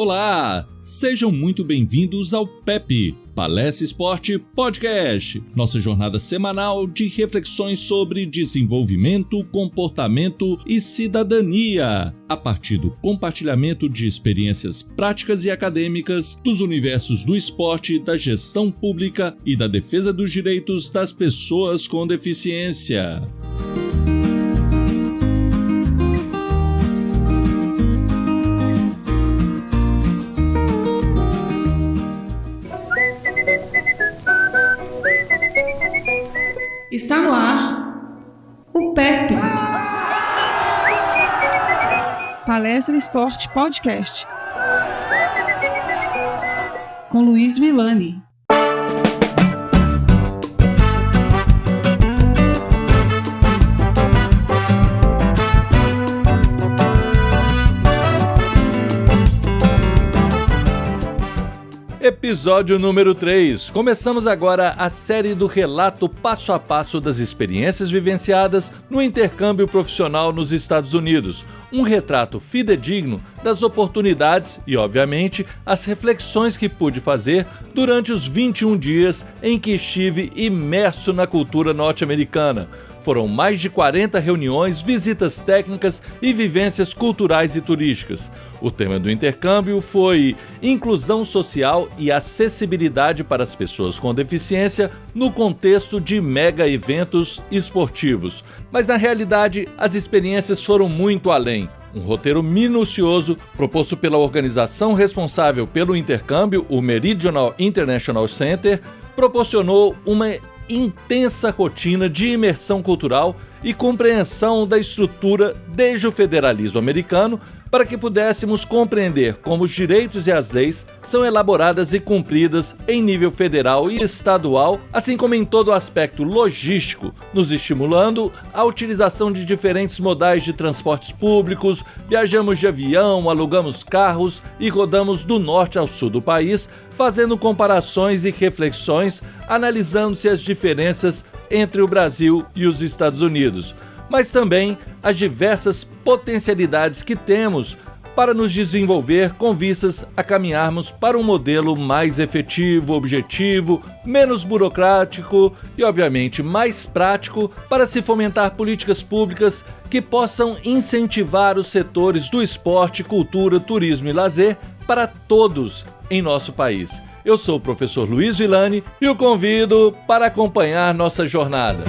Olá! Sejam muito bem-vindos ao PEP, Palestra Esporte Podcast, nossa jornada semanal de reflexões sobre desenvolvimento, comportamento e cidadania, a partir do compartilhamento de experiências práticas e acadêmicas dos universos do esporte, da gestão pública e da defesa dos direitos das pessoas com deficiência. Está no ar o PEP, Palestra Esporte Podcast, com Luiz Villani. Episódio número 3. Começamos agora a série do relato passo a passo das experiências vivenciadas no intercâmbio profissional nos Estados Unidos. Um retrato fidedigno das oportunidades e, obviamente, as reflexões que pude fazer durante os 21 dias em que estive imerso na cultura norte-americana. Foram mais de 40 reuniões, visitas técnicas e vivências culturais e turísticas. O tema do intercâmbio foi inclusão social e acessibilidade para as pessoas com deficiência no contexto de mega eventos esportivos. Mas na realidade, as experiências foram muito além. Um roteiro minucioso proposto pela organização responsável pelo intercâmbio, o Meridional International Center, proporcionou uma intensa rotina de imersão cultural e compreensão da estrutura desde o federalismo americano para que pudéssemos compreender como os direitos e as leis são elaboradas e cumpridas em nível federal e estadual, assim como em todo o aspecto logístico, nos estimulando a utilização de diferentes modais de transportes públicos, viajamos de avião, alugamos carros e rodamos do norte ao sul do país, fazendo comparações e reflexões, analisando-se as diferenças entre o Brasil e os Estados Unidos, mas também as diversas potencialidades que temos para nos desenvolver com vistas a caminharmos para um modelo mais efetivo, objetivo, menos burocrático e, obviamente, mais prático para se fomentar políticas públicas que possam incentivar os setores do esporte, cultura, turismo e lazer para todos em nosso país. Eu sou o professor Luiz Villani e o convido para acompanhar nossa jornada.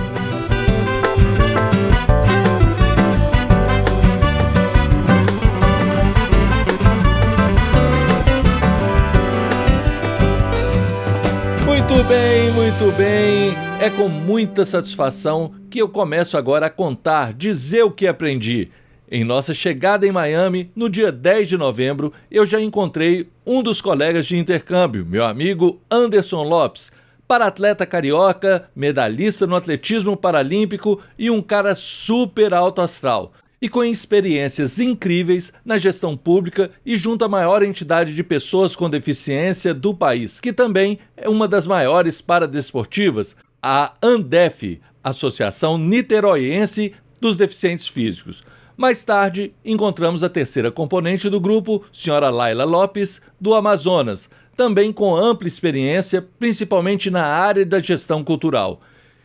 Muito bem. É com muita satisfação que eu começo agora a contar, dizer o que aprendi. Em nossa chegada em Miami, no dia 10 de novembro, eu já encontrei um dos colegas de intercâmbio, meu amigo Anderson Lopes, para-atleta carioca, medalhista no atletismo paralímpico e um cara super alto astral, e com experiências incríveis na gestão pública e junto à maior entidade de pessoas com deficiência do país, que também é uma das maiores paradesportivas, a ANDEF, Associação Niteroiense dos Deficientes Físicos. Mais tarde, encontramos a terceira componente do grupo, senhora Laila Lopes, do Amazonas, também com ampla experiência, principalmente na área da gestão cultural.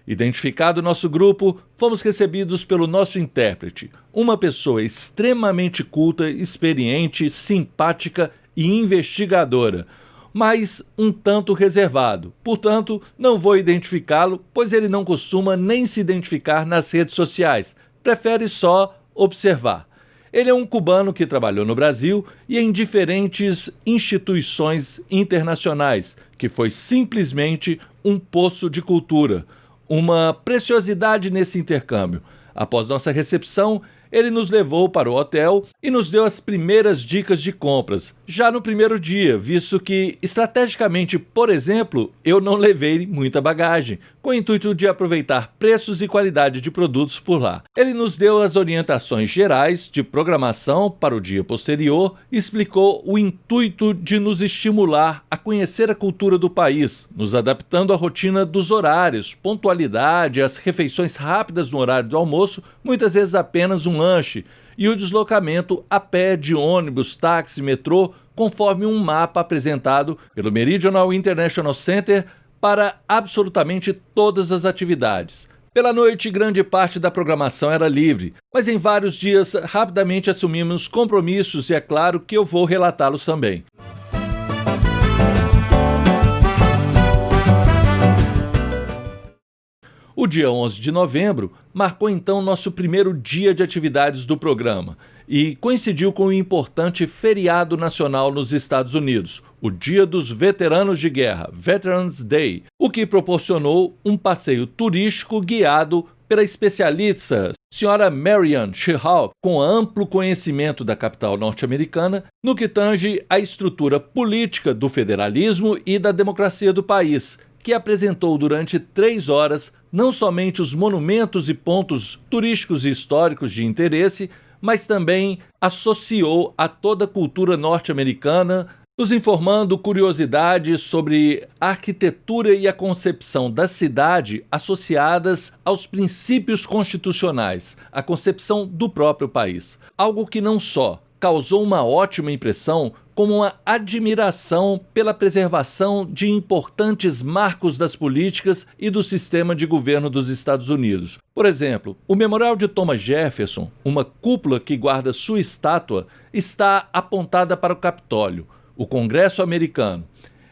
Identificado nosso grupo, fomos recebidos pelo nosso intérprete, uma pessoa extremamente culta, experiente, simpática e investigadora, mas um tanto reservado. Portanto, não vou identificá-lo, pois ele não costuma nem se identificar nas redes sociais, prefere só observar. Ele é um cubano que trabalhou no Brasil e em diferentes instituições internacionais, que foi simplesmente um poço de cultura, uma preciosidade nesse intercâmbio. Após nossa recepção, ele nos levou para o hotel e nos deu as primeiras dicas de compras, já no primeiro dia, visto que, estrategicamente, por exemplo, eu não levei muita bagagem, com o intuito de aproveitar preços e qualidade de produtos por lá. Ele nos deu as orientações gerais de programação para o dia posterior e explicou o intuito de nos estimular a conhecer a cultura do país, nos adaptando à rotina dos horários, pontualidade, as refeições rápidas no horário do almoço, muitas vezes apenas um lanche, e o deslocamento a pé, de ônibus, táxi, metrô, conforme um mapa apresentado pelo Meridional International Center para absolutamente todas as atividades. Pela noite, grande parte da programação era livre, mas em vários dias rapidamente assumimos compromissos e é claro que eu vou relatá-los também. O dia 11 de novembro marcou então nosso primeiro dia de atividades do programa e coincidiu com o importante feriado nacional nos Estados Unidos, o Dia dos Veteranos de Guerra, Veterans Day, o que proporcionou um passeio turístico guiado pela especialista Sra. Marianne Shihal, com amplo conhecimento da capital norte-americana no que tange à estrutura política do federalismo e da democracia do país, que apresentou durante 3 horas não somente os monumentos e pontos turísticos e históricos de interesse, mas também associou a toda a cultura norte-americana, nos informando curiosidades sobre a arquitetura e a concepção da cidade associadas aos princípios constitucionais, a concepção do próprio país. Algo que não só causou uma ótima impressão, como uma admiração pela preservação de importantes marcos das políticas e do sistema de governo dos Estados Unidos. Por exemplo, o Memorial de Thomas Jefferson, uma cúpula que guarda sua estátua, está apontada para o Capitólio, o Congresso americano.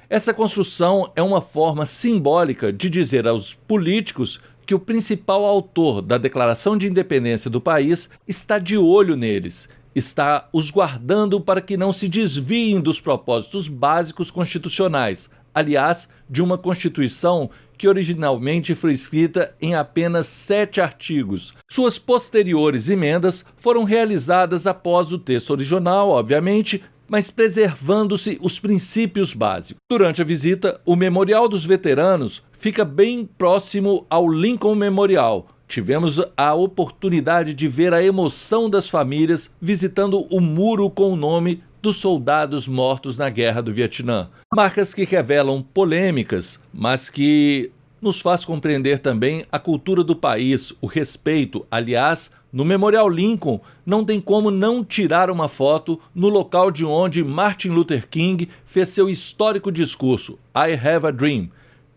Essa construção é uma forma simbólica de dizer aos políticos que o principal autor da Declaração de Independência do país está de olho neles, está os guardando para que não se desviem dos propósitos básicos constitucionais, aliás, de uma Constituição que originalmente foi escrita em apenas 7 artigos. Suas posteriores emendas foram realizadas após o texto original, obviamente, mas preservando-se os princípios básicos. Durante a visita, o Memorial dos Veteranos fica bem próximo ao Lincoln Memorial. Tivemos a oportunidade de ver a emoção das famílias visitando o muro com o nome dos soldados mortos na Guerra do Vietnã. Marcas que revelam polêmicas, mas que nos faz compreender também a cultura do país, o respeito. Aliás, no Memorial Lincoln, não tem como não tirar uma foto no local de onde Martin Luther King fez seu histórico discurso, I Have a Dream.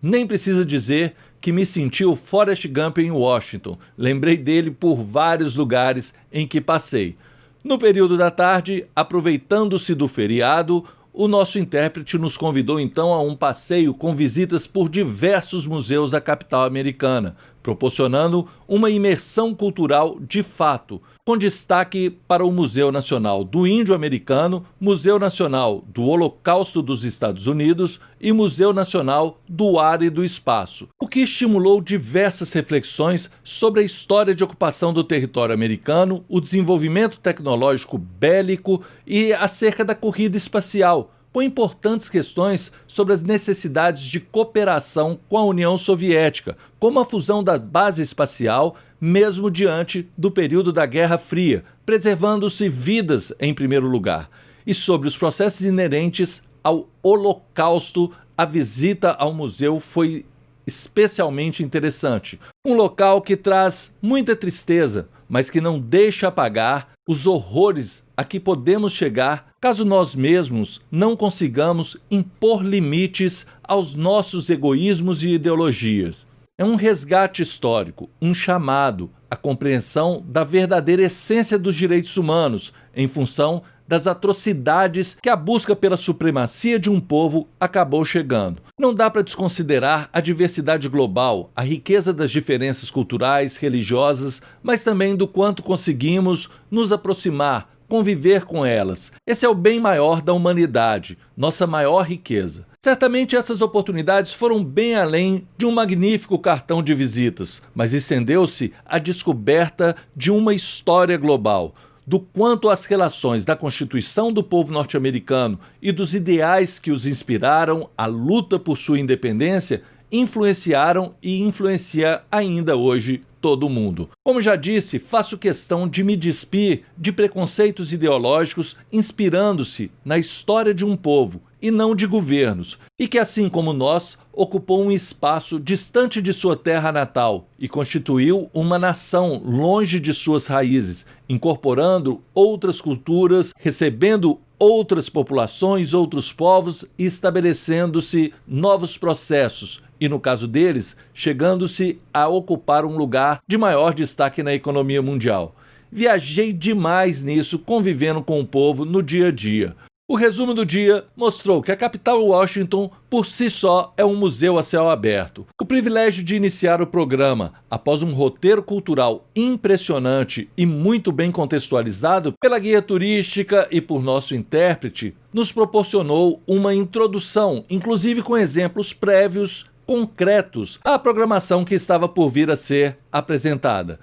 Nem precisa dizer que me senti o Forrest Gump em Washington. Lembrei dele por vários lugares em que passei. No período da tarde, aproveitando-se do feriado, o nosso intérprete nos convidou então a um passeio com visitas por diversos museus da capital americana, proporcionando uma imersão cultural de fato, com destaque para o Museu Nacional do Índio Americano, Museu Nacional do Holocausto dos Estados Unidos e Museu Nacional do Ar e do Espaço, o que estimulou diversas reflexões sobre a história de ocupação do território americano, o desenvolvimento tecnológico bélico e acerca da corrida espacial, com importantes questões sobre as necessidades de cooperação com a União Soviética, como a fusão da base espacial, mesmo diante do período da Guerra Fria, preservando-se vidas em primeiro lugar, e sobre os processos inerentes ao Holocausto. A visita ao museu foi especialmente interessante. Um local que traz muita tristeza, mas que não deixa apagar os horrores a que podemos chegar caso nós mesmos não consigamos impor limites aos nossos egoísmos e ideologias. É um resgate histórico, um chamado à compreensão da verdadeira essência dos direitos humanos em função das atrocidades que a busca pela supremacia de um povo acabou chegando. Não dá para desconsiderar a diversidade global, a riqueza das diferenças culturais, religiosas, mas também do quanto conseguimos nos aproximar, conviver com elas. Esse é o bem maior da humanidade, nossa maior riqueza. Certamente essas oportunidades foram bem além de um magnífico cartão de visitas, mas estendeu-se à descoberta de uma história global, do quanto as relações da Constituição do povo norte-americano e dos ideais que os inspiraram à luta por sua independência influenciaram e influenciam ainda hoje todo mundo. Como já disse, faço questão de me despir de preconceitos ideológicos inspirando-se na história de um povo e não de governos, e que assim como nós, ocupou um espaço distante de sua terra natal e constituiu uma nação longe de suas raízes, incorporando outras culturas, recebendo outras populações, outros povos, estabelecendo-se novos processos e, no caso deles, chegando-se a ocupar um lugar de maior destaque na economia mundial. Viajei demais nisso, convivendo com o povo no dia a dia. O resumo do dia mostrou que a capital Washington, por si só, é um museu a céu aberto. O privilégio de iniciar o programa, após um roteiro cultural impressionante e muito bem contextualizado pela guia turística e por nosso intérprete, nos proporcionou uma introdução, inclusive com exemplos prévios, concretos, à programação que estava por vir a ser apresentada.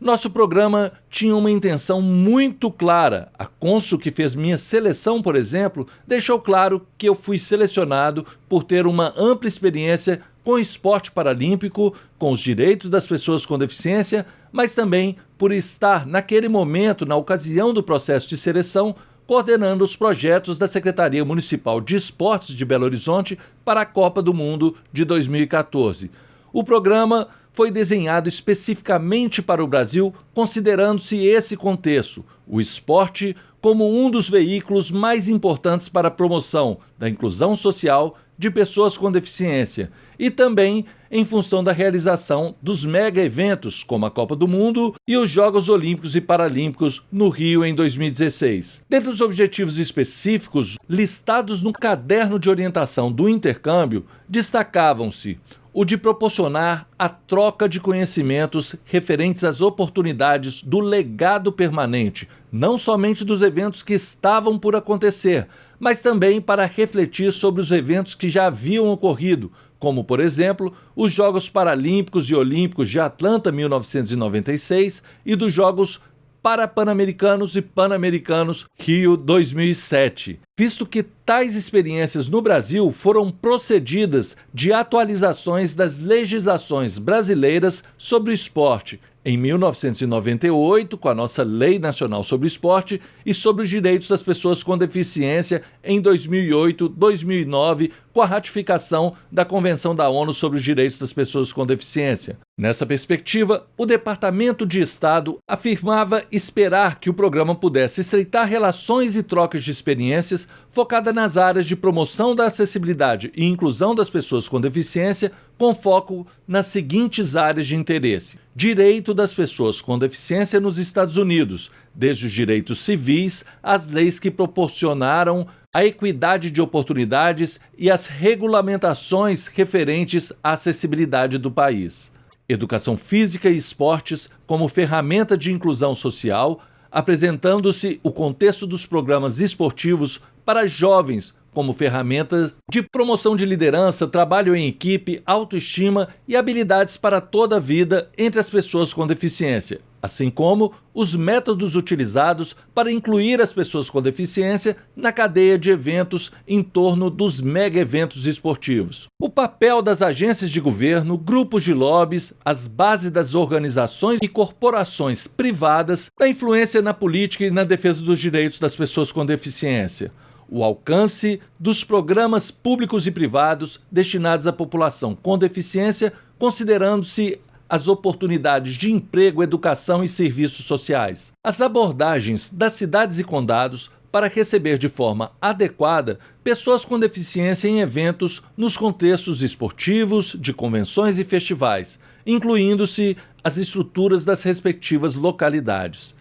Nosso programa tinha uma intenção muito clara. A cônsul que fez minha seleção, por exemplo, deixou claro que eu fui selecionado por ter uma ampla experiência com esporte paralímpico, com os direitos das pessoas com deficiência, mas também por estar, naquele momento, na ocasião do processo de seleção, coordenando os projetos da Secretaria Municipal de Esportes de Belo Horizonte para a Copa do Mundo de 2014. O programa foi desenhado especificamente para o Brasil, considerando-se esse contexto, o esporte como um dos veículos mais importantes para a promoção da inclusão social de pessoas com deficiência e também em função da realização dos mega-eventos como a Copa do Mundo e os Jogos Olímpicos e Paralímpicos no Rio em 2016. Dentre os objetivos específicos listados no caderno de orientação do intercâmbio, destacavam-se o de proporcionar a troca de conhecimentos referentes às oportunidades do legado permanente, não somente dos eventos que estavam por acontecer, mas também para refletir sobre os eventos que já haviam ocorrido, como, por exemplo, os Jogos Paralímpicos e Olímpicos de Atlanta 1996 e dos Jogos Pan-Americanos e Pan-Americanos Rio 2007, visto que tais experiências no Brasil foram procedidas de atualizações das legislações brasileiras sobre o esporte, em 1998, com a nossa Lei Nacional sobre o Esporte, e sobre os direitos das pessoas com deficiência em 2008, 2009, com a ratificação da Convenção da ONU sobre os Direitos das Pessoas com Deficiência. Nessa perspectiva, o Departamento de Estado afirmava esperar que o programa pudesse estreitar relações e trocas de experiências focada nas áreas de promoção da acessibilidade e inclusão das pessoas com deficiência, com foco nas seguintes áreas de interesse: direito das pessoas com deficiência nos Estados Unidos, desde os direitos civis às leis que proporcionaram a equidade de oportunidades e as regulamentações referentes à acessibilidade do país. Educação física e esportes como ferramenta de inclusão social, apresentando-se o contexto dos programas esportivos para jovens como ferramentas de promoção de liderança, trabalho em equipe, autoestima e habilidades para toda a vida entre as pessoas com deficiência, assim como os métodos utilizados para incluir as pessoas com deficiência na cadeia de eventos em torno dos mega-eventos esportivos. O papel das agências de governo, grupos de lobbies, as bases das organizações e corporações privadas, da influência na política e na defesa dos direitos das pessoas com deficiência. O alcance dos programas públicos e privados destinados à população com deficiência, considerando-se as oportunidades de emprego, educação e serviços sociais. As abordagens das cidades e condados para receber de forma adequada pessoas com deficiência em eventos nos contextos esportivos, de convenções e festivais, incluindo-se as estruturas das respectivas localidades.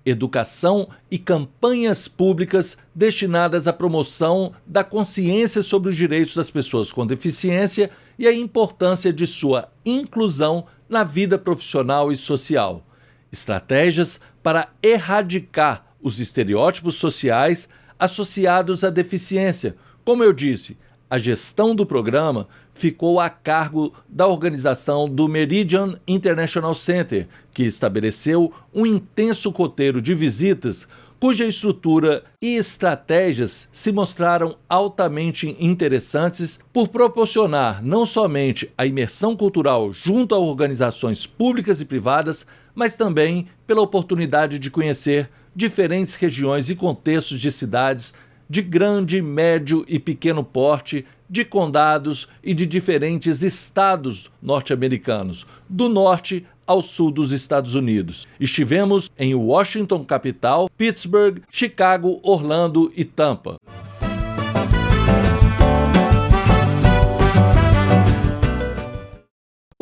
Educação e campanhas públicas destinadas à promoção da consciência sobre os direitos das pessoas com deficiência e a importância de sua inclusão na vida profissional e social. Estratégias para erradicar os estereótipos sociais associados à deficiência. Como eu disse, a gestão do programa ficou a cargo da organização do Meridian International Center, que estabeleceu um intenso roteiro de visitas, cuja estrutura e estratégias se mostraram altamente interessantes por proporcionar não somente a imersão cultural junto a organizações públicas e privadas, mas também pela oportunidade de conhecer diferentes regiões e contextos de cidades de grande, médio e pequeno porte, de condados e de diferentes estados norte-americanos, do norte ao sul dos Estados Unidos. Estivemos em Washington, capital, Pittsburgh, Chicago, Orlando e Tampa.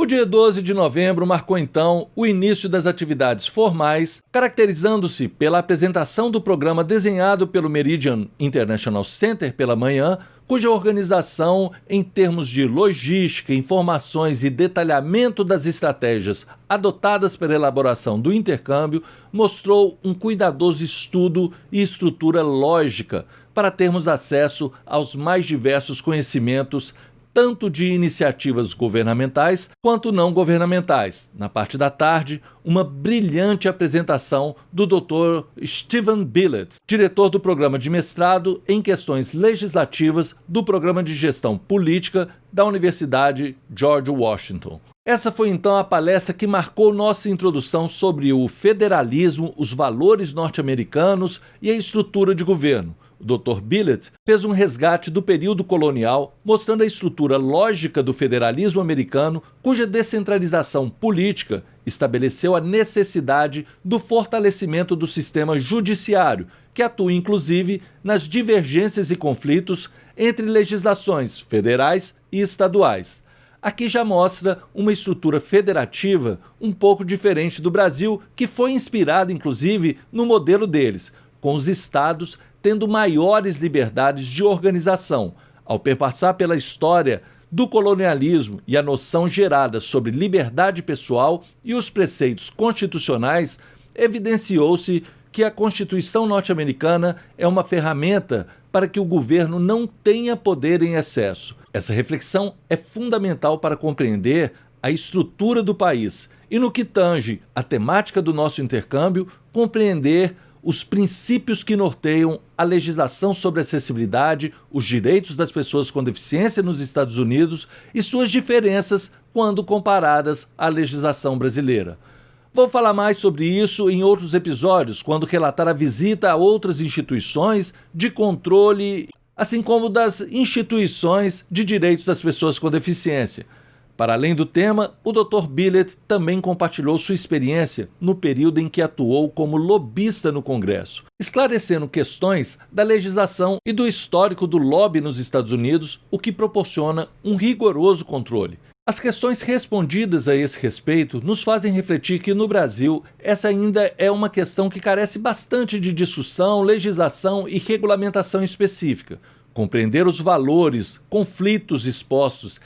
O dia 12 de novembro marcou então o início das atividades formais, caracterizando-se pela apresentação do programa desenhado pelo Meridian International Center pela manhã, cuja organização, em termos de logística, informações e detalhamento das estratégias adotadas pela elaboração do intercâmbio, mostrou um cuidadoso estudo e estrutura lógica para termos acesso aos mais diversos conhecimentos, tanto de iniciativas governamentais quanto não governamentais. Na parte da tarde, uma brilhante apresentação do Dr. Stephen Billett, diretor do programa de mestrado em questões legislativas do Programa de Gestão Política da Universidade George Washington. Essa foi então a palestra que marcou nossa introdução sobre o federalismo, os valores norte-americanos e a estrutura de governo. O Dr. Billett fez um resgate do período colonial, mostrando a estrutura lógica do federalismo americano, cuja descentralização política estabeleceu a necessidade do fortalecimento do sistema judiciário, que atua inclusive nas divergências e conflitos entre legislações federais e estaduais. Aqui já mostra uma estrutura federativa um pouco diferente do Brasil, que foi inspirado inclusive no modelo deles, com os estados tendo maiores liberdades de organização. Ao perpassar pela história do colonialismo e a noção gerada sobre liberdade pessoal e os preceitos constitucionais, evidenciou-se que a Constituição norte-americana é uma ferramenta para que o governo não tenha poder em excesso. Essa reflexão é fundamental para compreender a estrutura do país e, no que tange a temática do nosso intercâmbio, compreender os princípios que norteiam a legislação sobre acessibilidade, os direitos das pessoas com deficiência nos Estados Unidos e suas diferenças quando comparadas à legislação brasileira. Vou falar mais sobre isso em outros episódios, quando relatar a visita a outras instituições de controle, assim como das instituições de direitos das pessoas com deficiência. Para além do tema, o Dr. Billett também compartilhou sua experiência no período em que atuou como lobista no Congresso, esclarecendo questões da legislação e do histórico do lobby nos Estados Unidos, o que proporciona um rigoroso controle. As questões respondidas a esse respeito nos fazem refletir que, no Brasil, essa ainda é uma questão que carece bastante de discussão, legislação e regulamentação específica. Compreender os valores, conflitos expostos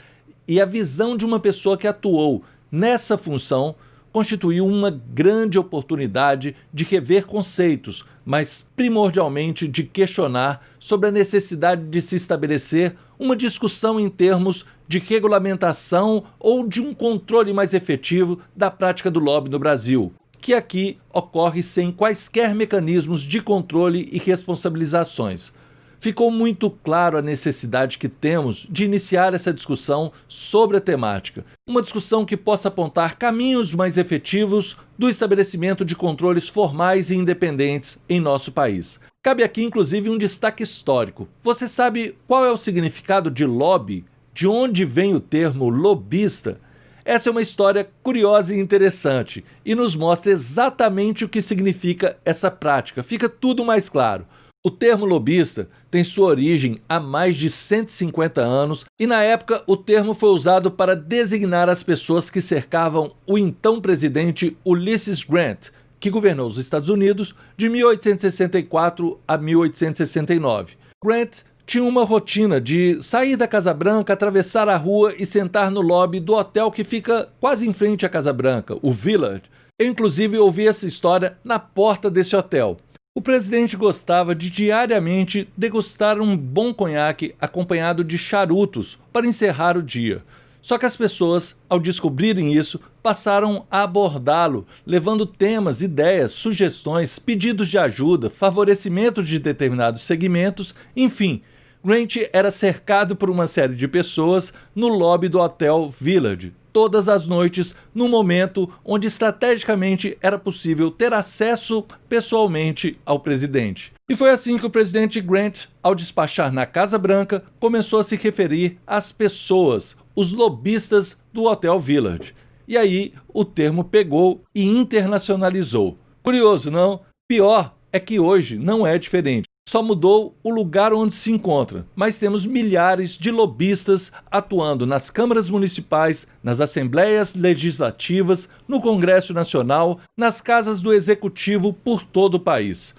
e a visão de uma pessoa que atuou nessa função constituiu uma grande oportunidade de rever conceitos, mas primordialmente de questionar sobre a necessidade de se estabelecer uma discussão em termos de regulamentação ou de um controle mais efetivo da prática do lobby no Brasil, que aqui ocorre sem quaisquer mecanismos de controle e responsabilizações. Ficou muito claro a necessidade que temos de iniciar essa discussão sobre a temática. Uma discussão que possa apontar caminhos mais efetivos do estabelecimento de controles formais e independentes em nosso país. Cabe aqui, inclusive, um destaque histórico. Você sabe qual é o significado de lobby? De onde vem o termo lobista? Essa é uma história curiosa e interessante e nos mostra exatamente o que significa essa prática. Fica tudo mais claro. O termo lobista tem sua origem há mais de 150 anos e, na época, o termo foi usado para designar as pessoas que cercavam o então presidente Ulysses Grant, que governou os Estados Unidos de 1864 a 1869. Grant tinha uma rotina de sair da Casa Branca, atravessar a rua e sentar no lobby do hotel que fica quase em frente à Casa Branca, o Villard. Eu, inclusive, ouvi essa história na porta desse hotel. O presidente gostava de diariamente degustar um bom conhaque acompanhado de charutos para encerrar o dia. Só que as pessoas, ao descobrirem isso, passaram a abordá-lo, levando temas, ideias, sugestões, pedidos de ajuda, favorecimentos de determinados segmentos, enfim. Grant era cercado por uma série de pessoas no lobby do Hotel Village, todas as noites, no momento onde estrategicamente era possível ter acesso pessoalmente ao presidente. E foi assim que o presidente Grant, ao despachar na Casa Branca, começou a se referir às pessoas, os lobistas do Hotel Villard. E aí o termo pegou e internacionalizou. Curioso, não? Pior é que hoje não é diferente. Só mudou o lugar onde se encontra, mas temos milhares de lobistas atuando nas câmaras municipais, nas assembleias legislativas, no Congresso Nacional, nas casas do Executivo por todo o país.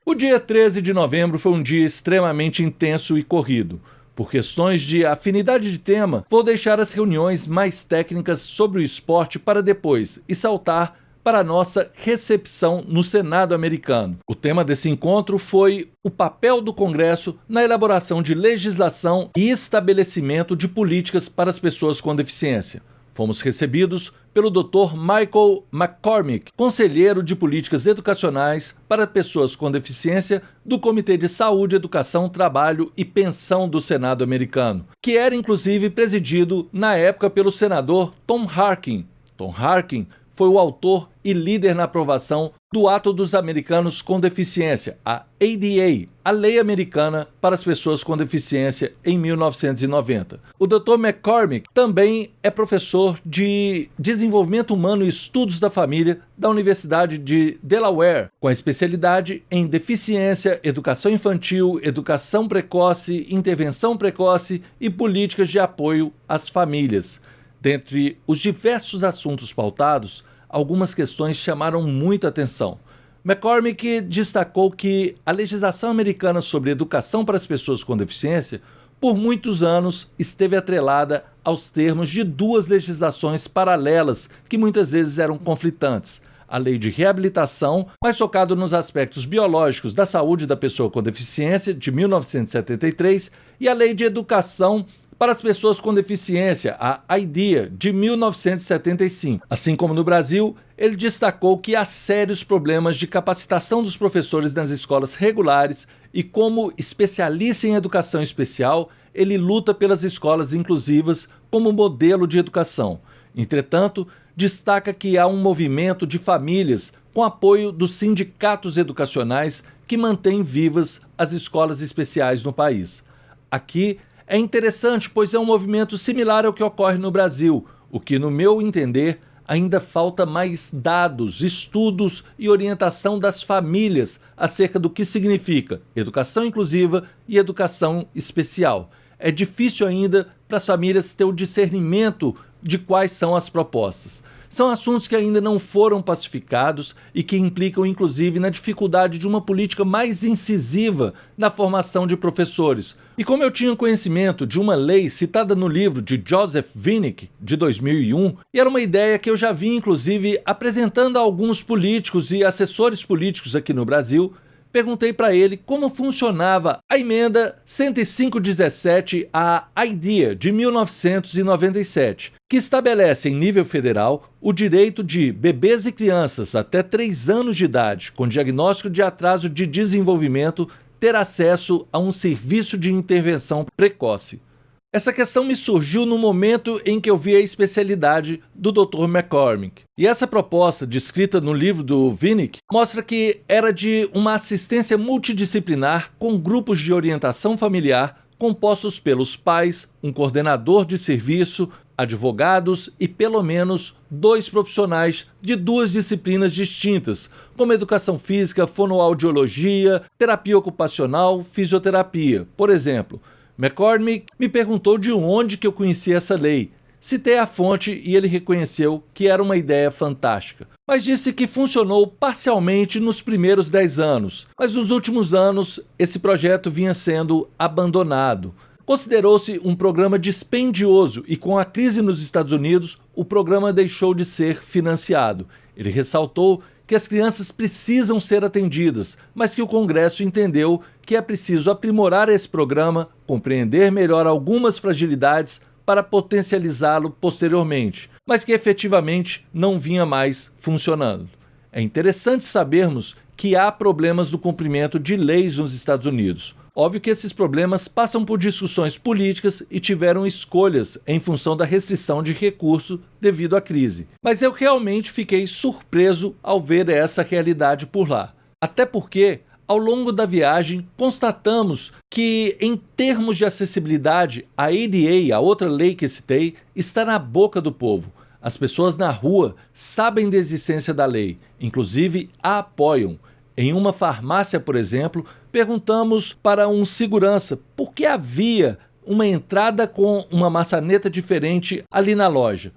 O dia 13 de novembro foi um dia extremamente intenso e corrido. Por questões de afinidade de tema, vou deixar as reuniões mais técnicas sobre o esporte para depois e saltar para a nossa recepção no Senado americano. O tema desse encontro foi o papel do Congresso na elaboração de legislação e estabelecimento de políticas para as pessoas com deficiência. Fomos recebidos pelo Dr. Michael McCormick, conselheiro de políticas educacionais para pessoas com deficiência do Comitê de Saúde, Educação, Trabalho e Pensão do Senado americano, que era inclusive presidido na época pelo senador Tom Harkin. Tom Harkin foi o autor e líder na aprovação do Ato dos Americanos com Deficiência, a ADA, a Lei Americana para as Pessoas com Deficiência, em 1990. O Dr. McCormick também é professor de Desenvolvimento Humano e Estudos da Família da Universidade de Delaware, com a especialidade em Deficiência, Educação Infantil, Educação Precoce, Intervenção Precoce e Políticas de Apoio às Famílias. Dentre os diversos assuntos pautados, algumas questões chamaram muita atenção. McCormick destacou que a legislação americana sobre educação para as pessoas com deficiência, por muitos anos, esteve atrelada aos termos de duas legislações paralelas que muitas vezes eram conflitantes. A Lei de Reabilitação, mais focado nos aspectos biológicos da saúde da pessoa com deficiência, de 1973, e a Lei de Educação para as Pessoas com Deficiência, a IDEA, de 1975. Assim como no Brasil, ele destacou que há sérios problemas de capacitação dos professores nas escolas regulares e, como especialista em educação especial, ele luta pelas escolas inclusivas como modelo de educação. Entretanto, destaca que há um movimento de famílias com apoio dos sindicatos educacionais que mantém vivas as escolas especiais no país. Aqui, é interessante, pois é um movimento similar ao que ocorre no Brasil, o que, no meu entender, ainda falta mais dados, estudos e orientação das famílias acerca do que significa educação inclusiva e educação especial. É difícil ainda para as famílias ter o discernimento de quais são as propostas. São assuntos que ainda não foram pacificados e que implicam, inclusive, na dificuldade de uma política mais incisiva na formação de professores. E como eu tinha conhecimento de uma lei citada no livro de Joseph Vinnick, de 2001, e era uma ideia que eu já vi, inclusive, apresentando a alguns políticos e assessores políticos aqui no Brasil, perguntei para ele como funcionava a emenda 10517 à IDEA de 1997, que estabelece em nível federal o direito de bebês e crianças até 3 anos de idade com diagnóstico de atraso de desenvolvimento ter acesso a um serviço de intervenção precoce. Essa questão me surgiu no momento em que eu vi a especialidade do Dr. McCormick. E essa proposta, descrita no livro do Vinnick, mostra que era de uma assistência multidisciplinar com grupos de orientação familiar compostos pelos pais, um coordenador de serviço, advogados e pelo menos 2 profissionais de 2 disciplinas distintas, como educação física, fonoaudiologia, terapia ocupacional, fisioterapia, por exemplo. McCormick me perguntou de onde que eu conhecia essa lei. Citei a fonte e ele reconheceu que era uma ideia fantástica, mas disse que funcionou parcialmente nos primeiros 10 anos, mas nos últimos anos esse projeto vinha sendo abandonado. Considerou-se um programa dispendioso e com a crise nos Estados Unidos, o programa deixou de ser financiado. Ele ressaltou que as crianças precisam ser atendidas, mas que o Congresso entendeu que é preciso aprimorar esse programa, compreender melhor algumas fragilidades para potencializá-lo posteriormente, mas que efetivamente não vinha mais funcionando. É interessante sabermos que há problemas no cumprimento de leis nos Estados Unidos. Óbvio que esses problemas passam por discussões políticas e tiveram escolhas em função da restrição de recurso devido à crise. Mas eu realmente fiquei surpreso ao ver essa realidade por lá. Até porque, ao longo da viagem, constatamos que, em termos de acessibilidade, a ADA, a outra lei que citei, está na boca do povo. As pessoas na rua sabem da existência da lei, inclusive a apoiam. Em uma farmácia, por exemplo, perguntamos para um segurança por que havia uma entrada com uma maçaneta diferente ali na loja.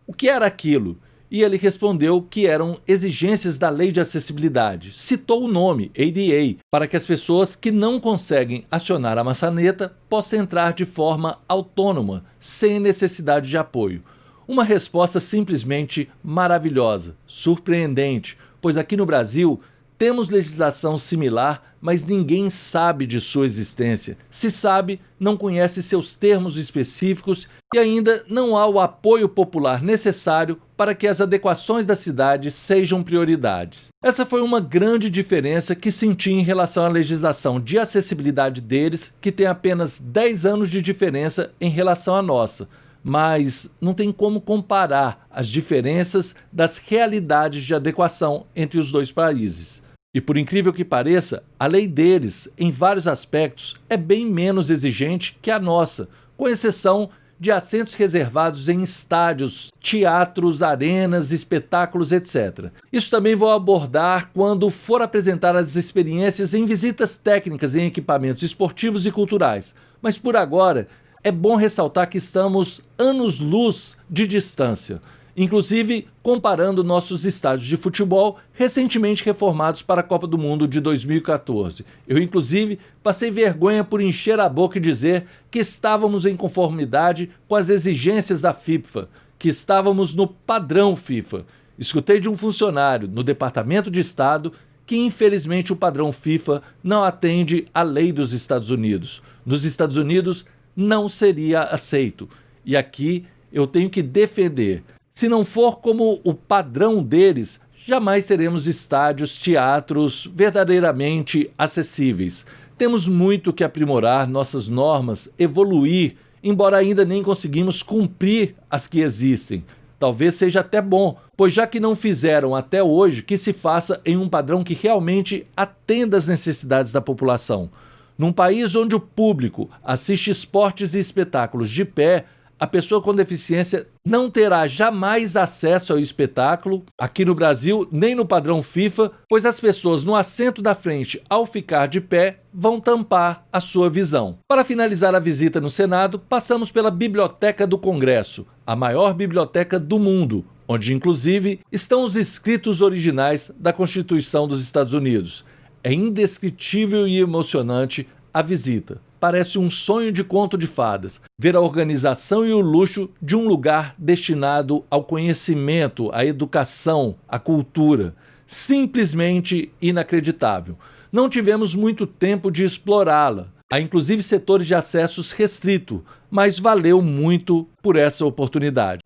O que era aquilo? E ele respondeu que eram exigências da Lei de Acessibilidade. Citou o nome, ADA, para que as pessoas que não conseguem acionar a maçaneta possam entrar de forma autônoma, sem necessidade de apoio. Uma resposta simplesmente maravilhosa, surpreendente, pois aqui no Brasil temos legislação similar, mas ninguém sabe de sua existência. Se sabe, não conhece seus termos específicos e ainda não há o apoio popular necessário para que as adequações da cidade sejam prioridades. Essa foi uma grande diferença que senti em relação à legislação de acessibilidade deles, que tem apenas 10 anos de diferença em relação à nossa. Mas não tem como comparar as diferenças das realidades de adequação entre os dois países. E por incrível que pareça, a lei deles, em vários aspectos, é bem menos exigente que a nossa, com exceção de assentos reservados em estádios, teatros, arenas, espetáculos, etc. Isso também vou abordar quando for apresentar as experiências em visitas técnicas em equipamentos esportivos e culturais. Mas por agora, é bom ressaltar que estamos anos-luz de distância, inclusive comparando nossos estádios de futebol recentemente reformados para a Copa do Mundo de 2014. Eu, inclusive, passei vergonha por encher a boca e dizer que estávamos em conformidade com as exigências da FIFA, que estávamos no padrão FIFA. Escutei de um funcionário no Departamento de Estado que, infelizmente, o padrão FIFA não atende à lei dos Estados Unidos. Nos Estados Unidos, não seria aceito. E aqui eu tenho que defender. Se não for como o padrão deles, jamais teremos estádios, teatros verdadeiramente acessíveis. Temos muito que aprimorar nossas normas, evoluir, embora ainda nem conseguimos cumprir as que existem. Talvez seja até bom, pois já que não fizeram até hoje, que se faça em um padrão que realmente atenda às necessidades da população. Num país onde o público assiste esportes e espetáculos de pé, a pessoa com deficiência não terá jamais acesso ao espetáculo, aqui no Brasil, nem no padrão FIFA, pois as pessoas no assento da frente, ao ficar de pé, vão tampar a sua visão. Para finalizar a visita no Senado, passamos pela Biblioteca do Congresso, a maior biblioteca do mundo, onde inclusive estão os escritos originais da Constituição dos Estados Unidos. É indescritível e emocionante a visita. Parece um sonho de conto de fadas, ver a organização e o luxo de um lugar destinado ao conhecimento, à educação, à cultura. Simplesmente inacreditável. Não tivemos muito tempo de explorá-la. Há inclusive setores de acessos restrito, mas valeu muito por essa oportunidade.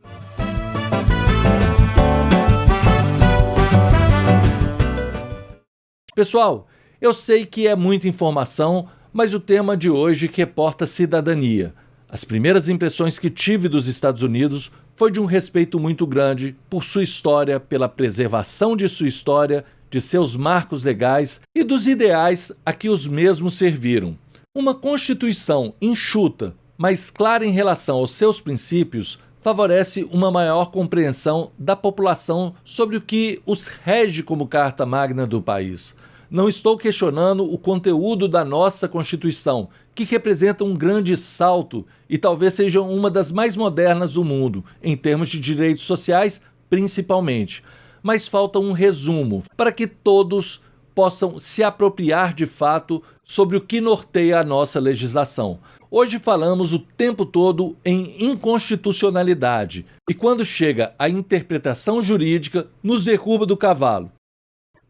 Pessoal, eu sei que é muita informação, mas o tema de hoje reporta cidadania. As primeiras impressões que tive dos Estados Unidos foi de um respeito muito grande por sua história, pela preservação de sua história, de seus marcos legais e dos ideais a que os mesmos serviram. Uma Constituição enxuta, mas clara em relação aos seus princípios, favorece uma maior compreensão da população sobre o que os rege como Carta Magna do país. Não estou questionando o conteúdo da nossa Constituição, que representa um grande salto e talvez seja uma das mais modernas do mundo, em termos de direitos sociais, principalmente. Mas falta um resumo, para que todos possam se apropriar de fato sobre o que norteia a nossa legislação. Hoje falamos o tempo todo em inconstitucionalidade, e quando chega a interpretação jurídica, nos derruba do cavalo.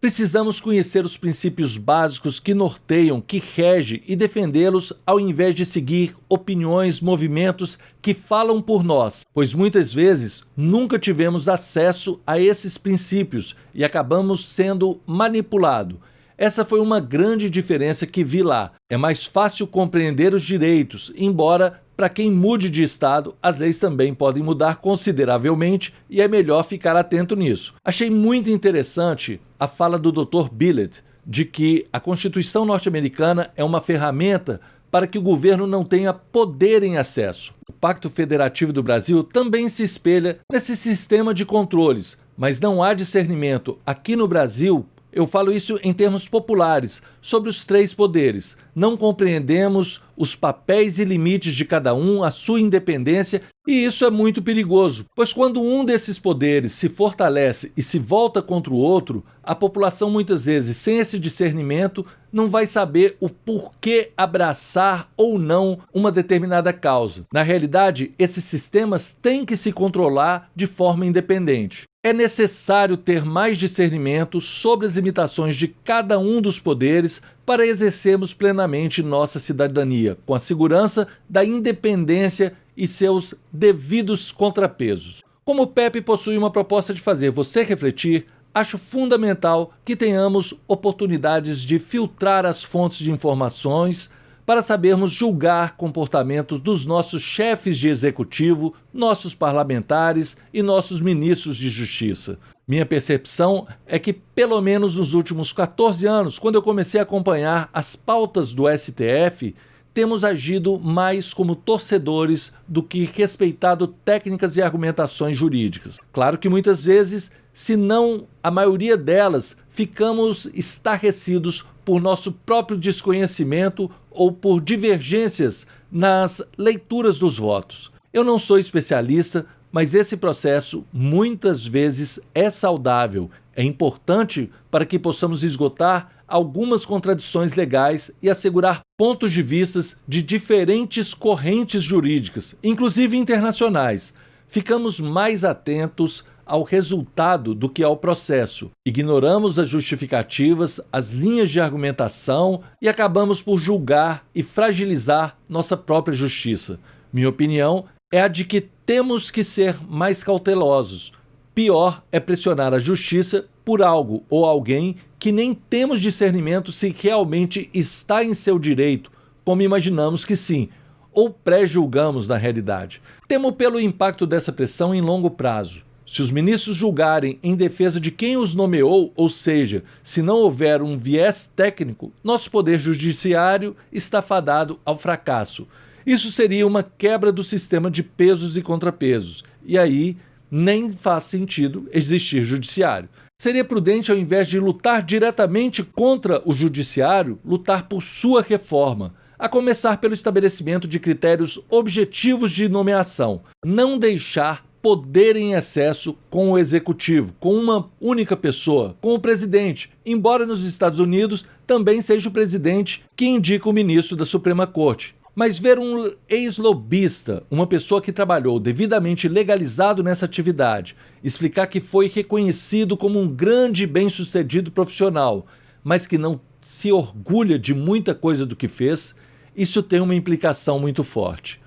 Precisamos conhecer os princípios básicos que norteiam, que regem e defendê-los ao invés de seguir opiniões, movimentos que falam por nós, pois muitas vezes nunca tivemos acesso a esses princípios e acabamos sendo manipulados. Essa foi uma grande diferença que vi lá. É mais fácil compreender os direitos, embora para quem mude de estado, as leis também podem mudar consideravelmente e é melhor ficar atento nisso. Achei muito interessante a fala do Dr. Billet de que a Constituição norte-americana é uma ferramenta para que o governo não tenha poder em acesso. O Pacto Federativo do Brasil também se espelha nesse sistema de controles, mas não há discernimento aqui no Brasil. Eu falo isso em termos populares, sobre os três poderes. Não compreendemos os papéis e limites de cada um, a sua independência, e isso é muito perigoso, pois quando um desses poderes se fortalece e se volta contra o outro, a população muitas vezes, sem esse discernimento, não vai saber o porquê abraçar ou não uma determinada causa. Na realidade, esses sistemas têm que se controlar de forma independente. É necessário ter mais discernimento sobre as limitações de cada um dos poderes para exercermos plenamente nossa cidadania, com a segurança da independência e seus devidos contrapesos. Como o PEP possui uma proposta de fazer você refletir, acho fundamental que tenhamos oportunidades de filtrar as fontes de informações para sabermos julgar comportamentos dos nossos chefes de executivo, nossos parlamentares e nossos ministros de justiça. Minha percepção é que, pelo menos nos últimos 14 anos, quando eu comecei a acompanhar as pautas do STF, temos agido mais como torcedores do que respeitado técnicas e argumentações jurídicas. Claro que muitas vezes, se não a maioria delas, ficamos estarrecidos por nosso próprio desconhecimento ou por divergências nas leituras dos votos. Eu não sou especialista, mas esse processo muitas vezes é saudável, é importante para que possamos esgotar algumas contradições legais e assegurar pontos de vista de diferentes correntes jurídicas, inclusive internacionais. Ficamos mais atentos ao resultado do que ao processo. Ignoramos as justificativas, as linhas de argumentação e acabamos por julgar e fragilizar nossa própria justiça. Minha opinião é a de que temos que ser mais cautelosos. Pior é pressionar a justiça por algo ou alguém que nem temos discernimento se realmente está em seu direito, como imaginamos que sim, ou pré-julgamos na realidade. Temo pelo impacto dessa pressão em longo prazo. Se os ministros julgarem em defesa de quem os nomeou, ou seja, se não houver um viés técnico, nosso poder judiciário está fadado ao fracasso. Isso seria uma quebra do sistema de pesos e contrapesos, e aí nem faz sentido existir judiciário. Seria prudente, ao invés de lutar diretamente contra o judiciário, lutar por sua reforma, a começar pelo estabelecimento de critérios objetivos de nomeação, não deixar poder em excesso com o executivo, com uma única pessoa, com o presidente, embora nos Estados Unidos também seja o presidente que indica o ministro da Suprema Corte. Mas ver um ex-lobista, uma pessoa que trabalhou devidamente legalizado nessa atividade, explicar que foi reconhecido como um grande e bem-sucedido profissional, mas que não se orgulha de muita coisa do que fez, isso tem uma implicação muito forte.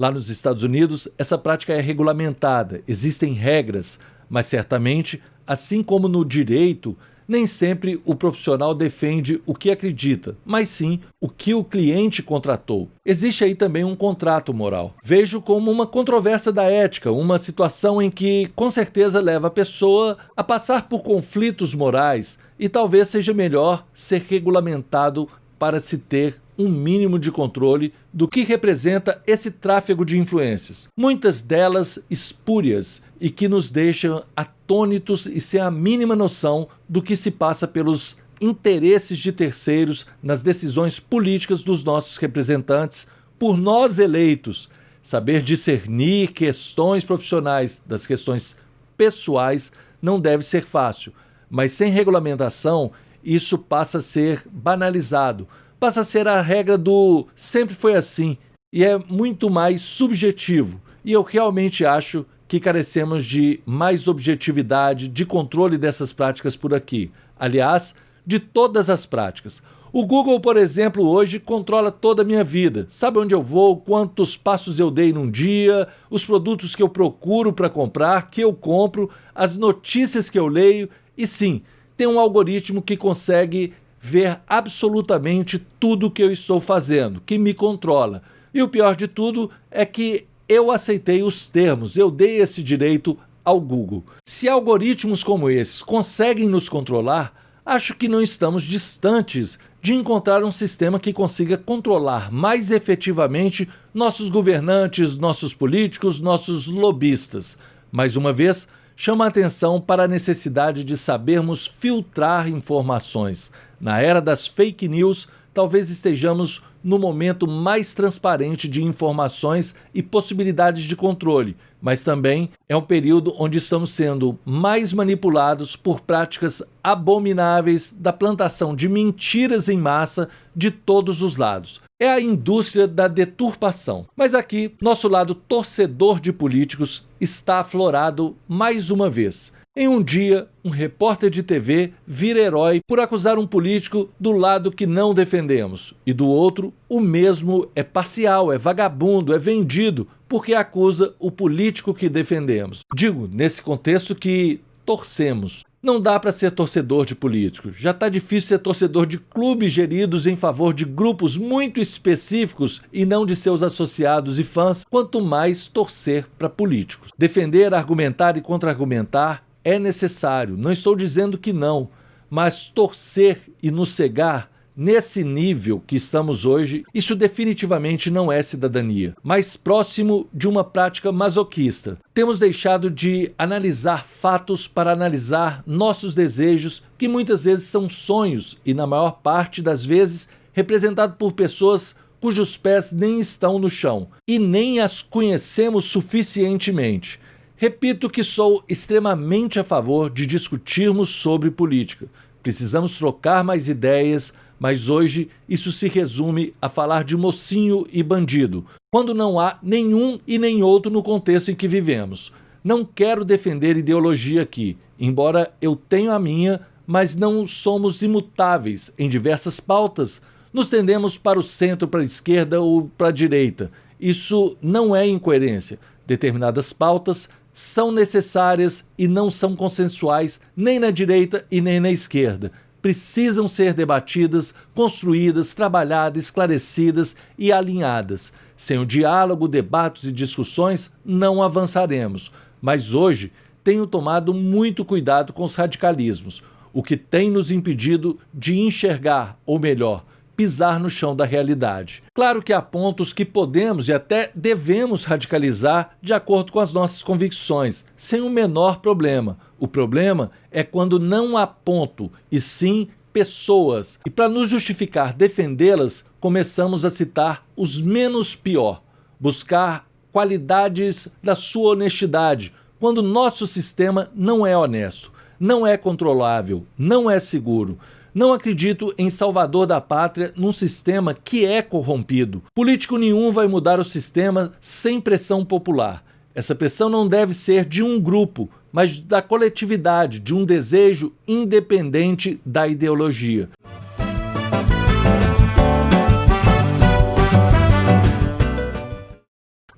Lá nos Estados Unidos, essa prática é regulamentada, existem regras, mas certamente, assim como no direito, nem sempre o profissional defende o que acredita, mas sim o que o cliente contratou. Existe aí também um contrato moral. Vejo como uma controvérsia da ética, uma situação em que com certeza leva a pessoa a passar por conflitos morais e talvez seja melhor ser regulamentado para se ter um mínimo de controle do que representa esse tráfego de influências. Muitas delas espúrias e que nos deixam atônitos e sem a mínima noção do que se passa pelos interesses de terceiros nas decisões políticas dos nossos representantes, por nós eleitos. Saber discernir questões profissionais das questões pessoais não deve ser fácil, mas sem regulamentação isso passa a ser banalizado, passa a ser a regra do sempre foi assim e é muito mais subjetivo. E eu realmente acho que carecemos de mais objetividade, de controle dessas práticas por aqui. Aliás, de todas as práticas. O Google, por exemplo, hoje controla toda a minha vida. Sabe onde eu vou, quantos passos eu dei num dia, os produtos que eu procuro para comprar, que eu compro, as notícias que eu leio. E sim, tem um algoritmo que consegue ver absolutamente tudo o que eu estou fazendo, que me controla. E o pior de tudo é que eu aceitei os termos, eu dei esse direito ao Google. Se algoritmos como esses conseguem nos controlar, acho que não estamos distantes de encontrar um sistema que consiga controlar mais efetivamente nossos governantes, nossos políticos, nossos lobistas. Mais uma vez, chama a atenção para a necessidade de sabermos filtrar informações. Na era das fake news, talvez estejamos no momento mais transparente de informações e possibilidades de controle, mas também é um período onde estamos sendo mais manipulados por práticas abomináveis da plantação de mentiras em massa de todos os lados. É a indústria da deturpação. Mas aqui, nosso lado torcedor de políticos está aflorado mais uma vez. Em um dia, um repórter de TV vira herói por acusar um político do lado que não defendemos. E do outro, o mesmo é parcial, é vagabundo, é vendido, porque acusa o político que defendemos. Digo, nesse contexto que torcemos. Não dá para ser torcedor de políticos. Já está difícil ser torcedor de clubes geridos em favor de grupos muito específicos e não de seus associados e fãs, quanto mais torcer para políticos. Defender, argumentar e contra-argumentar é necessário, não estou dizendo que não, mas torcer e nos cegar nesse nível que estamos hoje, isso definitivamente não é cidadania, mais próximo de uma prática masoquista. Temos deixado de analisar fatos para analisar nossos desejos, que muitas vezes são sonhos e, na maior parte das vezes, representados por pessoas cujos pés nem estão no chão e nem as conhecemos suficientemente. Repito que sou extremamente a favor de discutirmos sobre política. Precisamos trocar mais ideias, mas hoje isso se resume a falar de mocinho e bandido, quando não há nenhum e nem outro no contexto em que vivemos. Não quero defender ideologia aqui, embora eu tenha a minha, mas não somos imutáveis em diversas pautas. Nos tendemos para o centro, para a esquerda ou para a direita. Isso não é incoerência. Determinadas pautas são necessárias e não são consensuais nem na direita e nem na esquerda. Precisam ser debatidas, construídas, trabalhadas, esclarecidas e alinhadas. Sem o diálogo, debates e discussões, não avançaremos. Mas hoje tenho tomado muito cuidado com os radicalismos, o que tem nos impedido de enxergar, ou melhor, pisar no chão da realidade. Claro que há pontos que podemos e até devemos radicalizar de acordo com as nossas convicções, sem o menor problema. O problema é quando não há ponto, e sim pessoas. E para nos justificar defendê-las, começamos a citar os menos pior, buscar qualidades da sua honestidade, quando nosso sistema não é honesto, não é controlável, não é seguro. Não acredito em salvador da pátria num sistema que é corrompido. Político nenhum vai mudar o sistema sem pressão popular. Essa pressão não deve ser de um grupo, mas da coletividade, de um desejo independente da ideologia.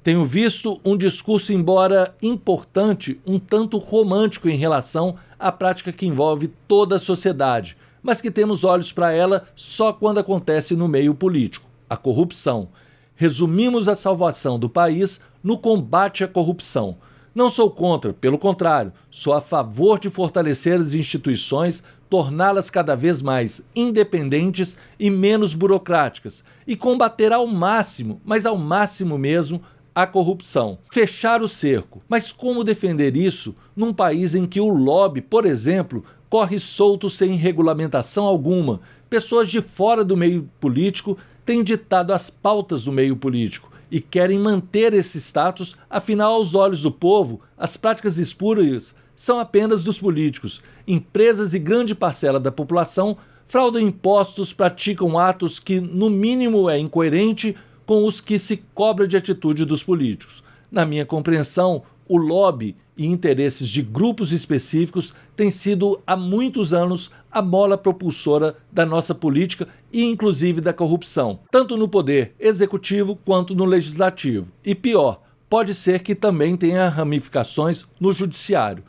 Tenho visto um discurso, embora importante, um tanto romântico em relação à prática que envolve toda a sociedade, mas que temos olhos para ela só quando acontece no meio político: a corrupção. Resumimos a salvação do país no combate à corrupção. Não sou contra, pelo contrário, sou a favor de fortalecer as instituições, torná-las cada vez mais independentes e menos burocráticas, e combater ao máximo, mas ao máximo mesmo, a corrupção. Fechar o cerco. Mas como defender isso num país em que o lobby, por exemplo, corre solto sem regulamentação alguma? Pessoas de fora do meio político têm ditado as pautas do meio político e querem manter esse status, afinal, aos olhos do povo, as práticas espúrias são apenas dos políticos. Empresas e grande parcela da população fraudam impostos, praticam atos que, no mínimo, é incoerente com os que se cobra de atitude dos políticos. Na minha compreensão, o lobby e interesses de grupos específicos têm sido há muitos anos a mola propulsora da nossa política e inclusive da corrupção, tanto no poder executivo quanto no legislativo. E pior, pode ser que também tenha ramificações no judiciário.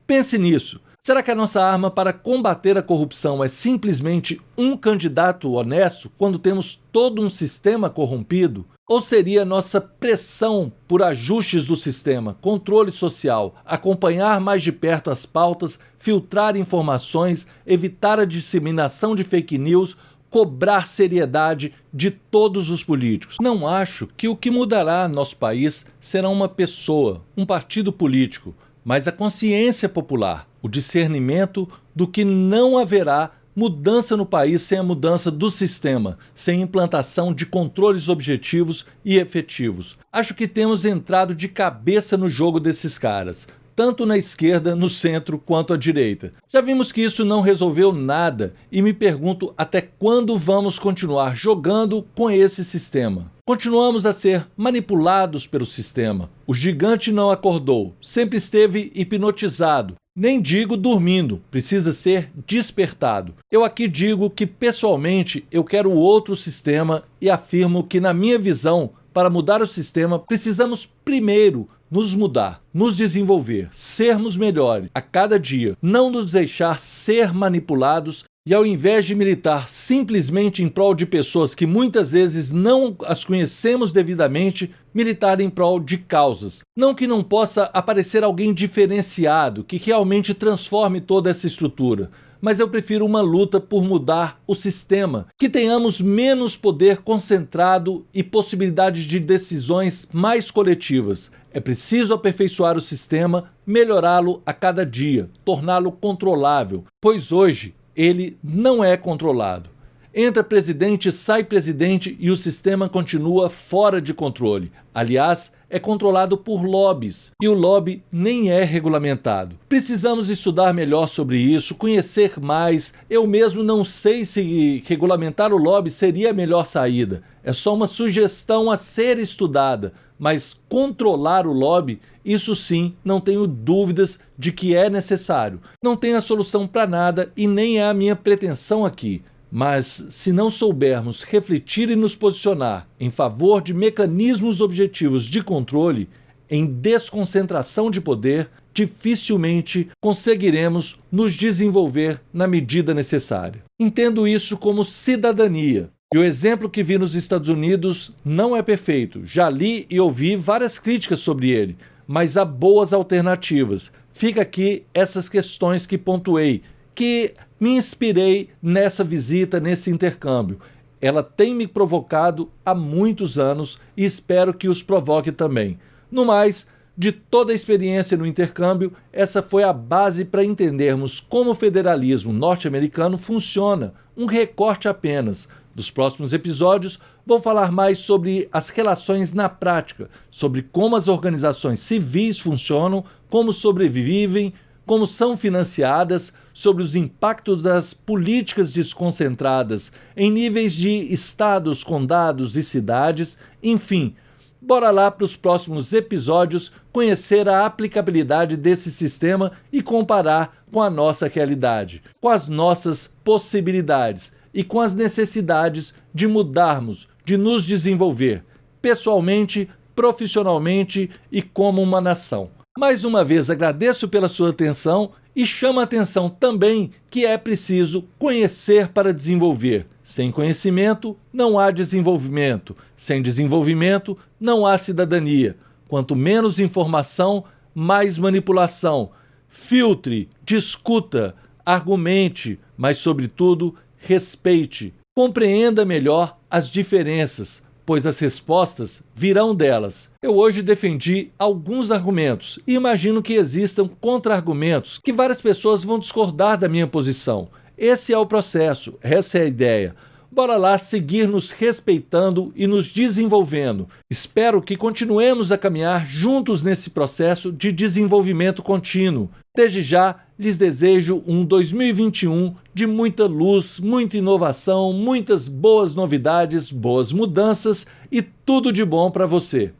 Pense nisso. Será que a nossa arma para combater a corrupção é simplesmente um candidato honesto quando temos todo um sistema corrompido? Ou seria nossa pressão por ajustes do sistema, controle social, acompanhar mais de perto as pautas, filtrar informações, evitar a disseminação de fake news, cobrar seriedade de todos os políticos? Não acho que o que mudará nosso país será uma pessoa, um partido político, mas a consciência popular, o discernimento do que não haverá mudança no país sem a mudança do sistema, sem implantação de controles objetivos e efetivos. Acho que temos entrado de cabeça no jogo desses caras, tanto na esquerda, no centro, quanto à direita. Já vimos que isso não resolveu nada e me pergunto até quando vamos continuar jogando com esse sistema. Continuamos a ser manipulados pelo sistema. O gigante não acordou, sempre esteve hipnotizado. Nem digo dormindo, precisa ser despertado. Eu aqui digo que, pessoalmente, eu quero outro sistema e afirmo que, na minha visão, para mudar o sistema, precisamos primeiro nos mudar, nos desenvolver, sermos melhores a cada dia, não nos deixar ser manipulados e, ao invés de militar simplesmente em prol de pessoas que muitas vezes não as conhecemos devidamente, militar em prol de causas. Não que não possa aparecer alguém diferenciado, que realmente transforme toda essa estrutura, mas eu prefiro uma luta por mudar o sistema, que tenhamos menos poder concentrado e possibilidades de decisões mais coletivas. É preciso aperfeiçoar o sistema, melhorá-lo a cada dia, torná-lo controlável, pois hoje ele não é controlado. Entra presidente, sai presidente e o sistema continua fora de controle. Aliás, é controlado por lobbies e o lobby nem é regulamentado. Precisamos estudar melhor sobre isso, conhecer mais. Eu mesmo não sei se regulamentar o lobby seria a melhor saída. É só uma sugestão a ser estudada, mas controlar o lobby, isso sim, não tenho dúvidas de que é necessário. Não tem a solução para nada e nem é a minha pretensão aqui. Mas, se não soubermos refletir e nos posicionar em favor de mecanismos objetivos de controle, em desconcentração de poder, dificilmente conseguiremos nos desenvolver na medida necessária. Entendo isso como cidadania. E o exemplo que vi nos Estados Unidos não é perfeito. Já li e ouvi várias críticas sobre ele, mas há boas alternativas. Fica aqui essas questões que pontuei, que me inspirei nessa visita, nesse intercâmbio. Ela tem me provocado há muitos anos e espero que os provoque também. No mais, de toda a experiência no intercâmbio, essa foi a base para entendermos como o federalismo norte-americano funciona, um recorte apenas. Nos próximos episódios, vou falar mais sobre as relações na prática, sobre como as organizações civis funcionam, como sobrevivem, como são financiadas, sobre os impactos das políticas desconcentradas em níveis de estados, condados e cidades, enfim. Bora lá para os próximos episódios conhecer a aplicabilidade desse sistema e comparar com a nossa realidade, com as nossas possibilidades e com as necessidades de mudarmos, de nos desenvolver, pessoalmente, profissionalmente e como uma nação. Mais uma vez agradeço pela sua atenção e chamo a atenção também que é preciso conhecer para desenvolver. Sem conhecimento, não há desenvolvimento. Sem desenvolvimento, não há cidadania. Quanto menos informação, mais manipulação. Filtre, discuta, argumente, mas, sobretudo, respeite. Compreenda melhor as diferenças, pois as respostas virão delas. Eu hoje defendi alguns argumentos e imagino que existam contra-argumentos que várias pessoas vão discordar da minha posição. Esse é o processo, essa é a ideia. Bora lá seguir nos respeitando e nos desenvolvendo. Espero que continuemos a caminhar juntos nesse processo de desenvolvimento contínuo. Desde já, lhes desejo um 2021 de muita luz, muita inovação, muitas boas novidades, boas mudanças e tudo de bom para você.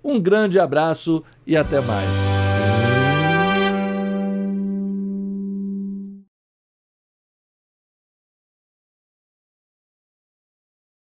Um grande abraço e até mais.